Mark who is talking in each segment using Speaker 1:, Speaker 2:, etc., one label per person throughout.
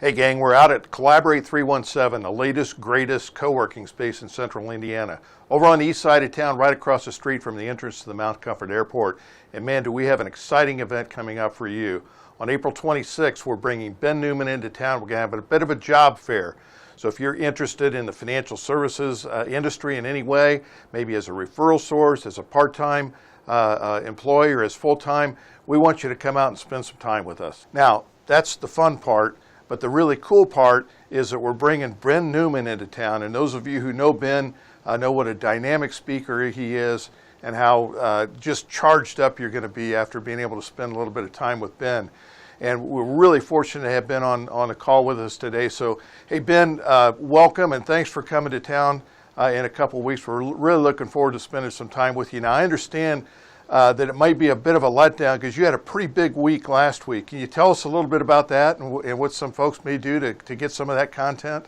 Speaker 1: Hey gang, we're out at Collaborate 317, the latest, greatest co-working space in central Indiana. Over on the east side of town, right across the street from the entrance to the Mount Comfort Airport. And man, do we have an exciting event coming up for you. On April 26th, we're bringing Ben Newman into town. We're going to have a bit of a job fair. So if you're interested in the financial services industry in any way, maybe as a referral source, as a part-time employee, or as full-time, we want you to come out and spend some time with us. Now, that's the fun part. But the really cool part is that we're bringing Ben Newman into town. And those of you who know Ben know what a dynamic speaker he is and how just charged up you're going to be after being able to spend a little bit of time with Ben. And we're really fortunate to have Ben on a call with us today. So, hey, Ben, welcome and thanks for coming to town in a couple of weeks. We're really looking forward to spending some time with you. Now, I understand that it might be a bit of a letdown because you had a pretty big week last week. Can you tell us a little bit about that and what some folks may do to get some of that content?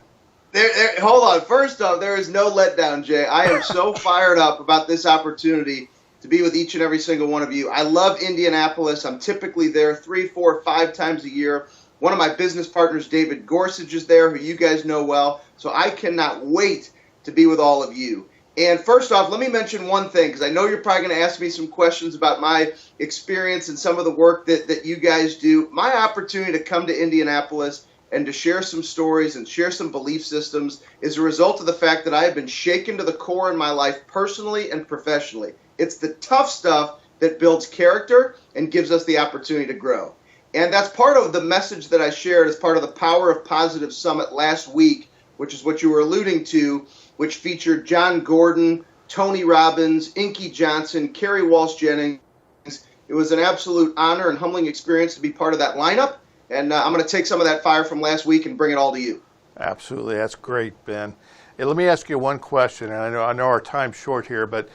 Speaker 2: Hold on. First off, there is no letdown, Jay. I am so fired up about this opportunity to be with each and every single one of you. I love Indianapolis. I'm typically there 3, 4, 5 times a year. One of my business partners, David Gorsuch, is there, who you guys know well. So I cannot wait to be with all of you. And first off, let me mention one thing, because I know you're probably going to ask me some questions about my experience and some of the work that you guys do. My opportunity to come to Indianapolis and to share some stories and share some belief systems is a result of the fact that I have been shaken to the core in my life personally and professionally. It's the tough stuff that builds character and gives us the opportunity to grow. And that's part of the message that I shared as part of the Power of Positive Summit last week, which is what you were alluding to, which featured John Gordon, Tony Robbins, Inky Johnson, Kerry Walsh-Jennings. It was an absolute honor and humbling experience to be part of that lineup, and I'm going to take some of that fire from last week and bring it all to you.
Speaker 1: Absolutely, that's great, Ben. Hey, let me ask you one question, and I know our time's short here, but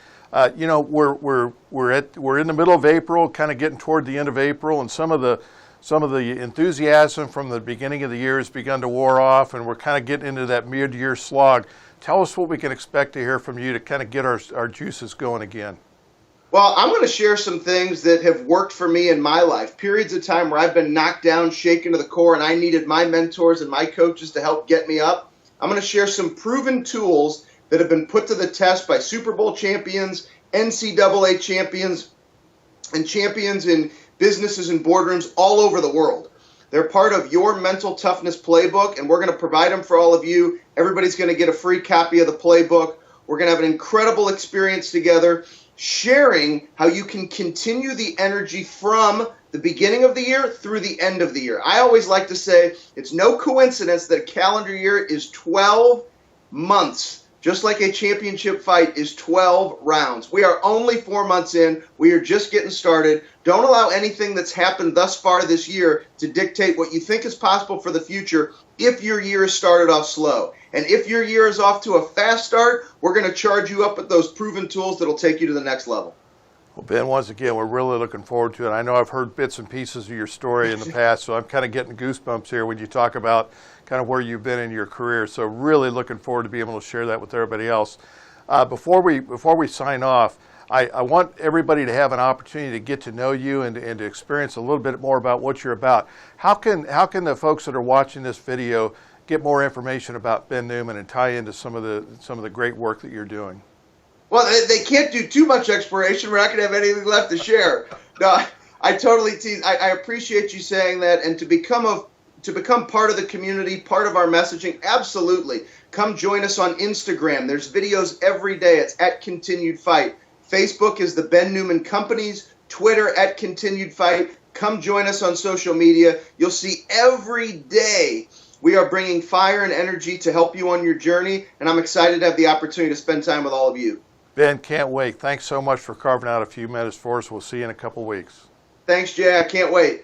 Speaker 1: you know we're in the middle of April, kind of getting toward the end of April, and some of the enthusiasm from the beginning of the year has begun to wear off, and we're kind of getting into that mid-year slog. Tell us what we can expect to hear from you to kind of get our juices going again.
Speaker 2: Well, I'm going to share some things that have worked for me in my life. Periods of time where I've been knocked down, shaken to the core, and I needed my mentors and my coaches to help get me up. I'm going to share some proven tools that have been put to the test by Super Bowl champions, NCAA champions, and champions in businesses and boardrooms all over the world. They're part of your mental toughness playbook, and we're going to provide them for all of you. Everybody's going to get a free copy of the playbook. We're going to have an incredible experience together, sharing how you can continue the energy from the beginning of the year through the end of the year. I always like to say it's no coincidence that a calendar year is 12 months. Just like a championship fight is 12 rounds. We are only 4 months in. We are just getting started. Don't allow anything that's happened thus far this year to dictate what you think is possible for the future if your year has started off slow. And if your year is off to a fast start, we're going to charge you up with those proven tools that will take you to the next level.
Speaker 1: Well, Ben, once again, we're really looking forward to it. I know I've heard bits and pieces of your story in the past, so I'm kind of getting goosebumps here when you talk about kind of where you've been in your career. So really looking forward to being able to share that with everybody else. Before we sign off, I want everybody to have an opportunity to get to know you and to experience a little bit more about what you're about. How can the folks that are watching this video get more information about Ben Newman and tie into some of the great work that you're doing?
Speaker 2: Well, they can't do too much exploration. We're not going to have anything left to share. No, I totally tease. I appreciate you saying that. And to become part of the community, part of our messaging, absolutely. Come join us on Instagram. There's videos every day. It's @ContinuedFight. Facebook is the Ben Newman Companies. Twitter @ContinuedFight. Come join us on social media. You'll see every day we are bringing fire and energy to help you on your journey. And I'm excited to have the opportunity to spend time with all of you.
Speaker 1: Ben, can't wait. Thanks so much for carving out a few minutes for us. We'll see you in a couple weeks.
Speaker 2: Thanks, Jay. I can't wait.